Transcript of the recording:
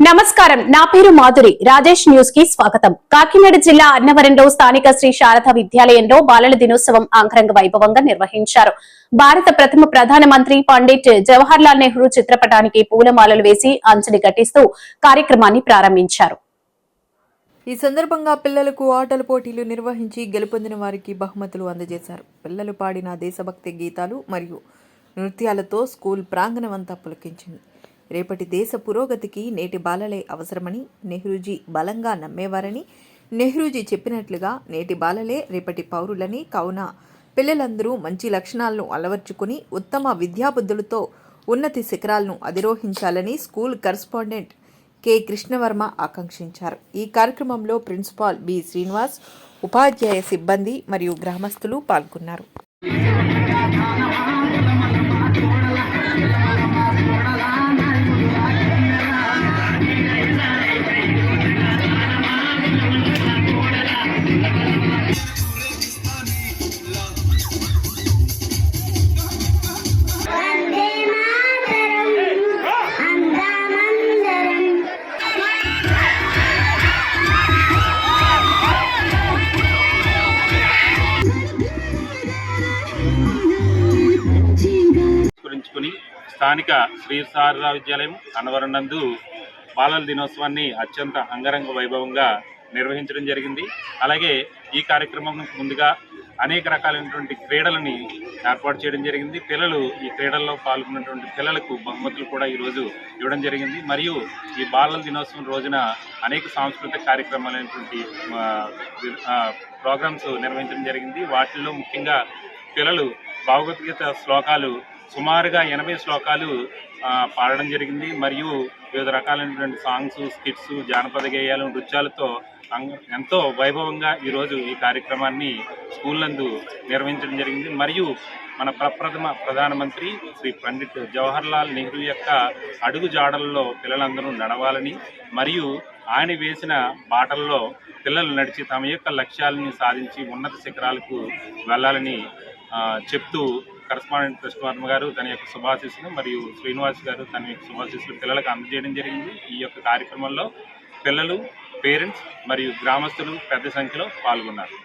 నమస్కారం, నా పేరు మాధురి. రాజేష్ న్యూస్ కి స్వాగతం. కాకినాడ జిల్లా అన్నవరంలో స్థానిక శ్రీ శారద విద్యాలయంలో బాలల దినోత్సవం అంగరంగ వైభవంగా నిర్వహించారు. భారత ప్రథమ ప్రధానమంత్రి పండిట్ జవహర్లాల్ నెహ్రూ చిత్రపటానికి పూలమాలలు వేసి అంజలి ఘటిస్తూ కార్యక్రమాన్ని ప్రారంభించారు. ఈ సందర్భంగా పిల్లలకు ఆటల పోటీలు నిర్వహించి గెలుపొందిన వారికి బహుమతులు అందజేశారు. పిల్లలు పాడిన దేశభక్తి గీతాలు మరియు నృత్యాలతో స్కూల్ ప్రాంగణమంతా పులకించింది. రేపటి దేశ పురోగతికి నేటి బాలలే అవసరమని నెహ్రూజీ బలంగా నమ్మేవారని, నెహ్రూజీ చెప్పినట్లుగా నేటి బాలలే రేపటి పౌరులని, కావున పిల్లలందరూ మంచి లక్షణాలను అలవర్చుకుని ఉత్తమ విద్యాబుద్ధులతో ఉన్నతి శిఖరాలను అధిరోహించాలని స్కూల్ కరెస్పాండెంట్ కె కృష్ణవర్మ ఆకాంక్షించారు. ఈ కార్యక్రమంలో ప్రిన్సిపాల్ బి శ్రీనివాస్, ఉపాధ్యాయ సిబ్బంది మరియు గ్రామస్తులు పాల్గొన్నారు. స్థానిక శ్రీ శారదా విద్యాలయం అన్నవరం నందు బాలల దినోత్సవాన్ని అత్యంత అంగరంగ వైభవంగా నిర్వహించడం జరిగింది. అలాగే ఈ కార్యక్రమం ముందుగా అనేక రకాలైనటువంటి క్రీడలని ఏర్పాటు చేయడం జరిగింది. పిల్లలు ఈ క్రీడల్లో పాల్గొన్నటువంటి పిల్లలకు బహుమతులు కూడా ఈరోజు ఇవ్వడం జరిగింది. మరియు ఈ బాలల దినోత్సవం రోజున అనేక సాంస్కృతిక కార్యక్రమాలైనటువంటి ప్రోగ్రామ్స్ నిర్వహించడం జరిగింది. వాటిల్లో ముఖ్యంగా పిల్లలు భగవద్గీత శ్లోకాలు సుమారుగా 80 శ్లోకాలు పాడడం జరిగింది. మరియు వివిధ రకాలైనటువంటి సాంగ్స్, స్కిట్స్, జానపద గేయాలు, నృత్యాలతో ఎంతో వైభవంగా ఈరోజు ఈ కార్యక్రమాన్ని స్కూల్ నందు నిర్వహించడం జరిగింది. మరియు మన ప్రప్రథమ ప్రధానమంత్రి శ్రీ పండిట్ జవహర్లాల్ నెహ్రూ యొక్క అడుగు జాడల్లో పిల్లలందరూ నడవాలని, మరియు ఆయన వేసిన బాటల్లో పిల్లలు నడిచి తమ యొక్క లక్ష్యాలని సాధించి ఉన్నత శిఖరాలకు వెళ్ళాలని చెప్తూ కరెస్పాండెంట్ కృష్ణవర్మ గారు తన యొక్క శుభాశీస్సులు, మరియు శ్రీనివాస్ గారు తన యొక్క శుభాశీస్సులు పిల్లలకు అందజేయడం జరిగింది. ఈ యొక్క కార్యక్రమంలో పిల్లలు, పేరెంట్స్ మరియు గ్రామస్తులు పెద్ద సంఖ్యలో పాల్గొన్నారు.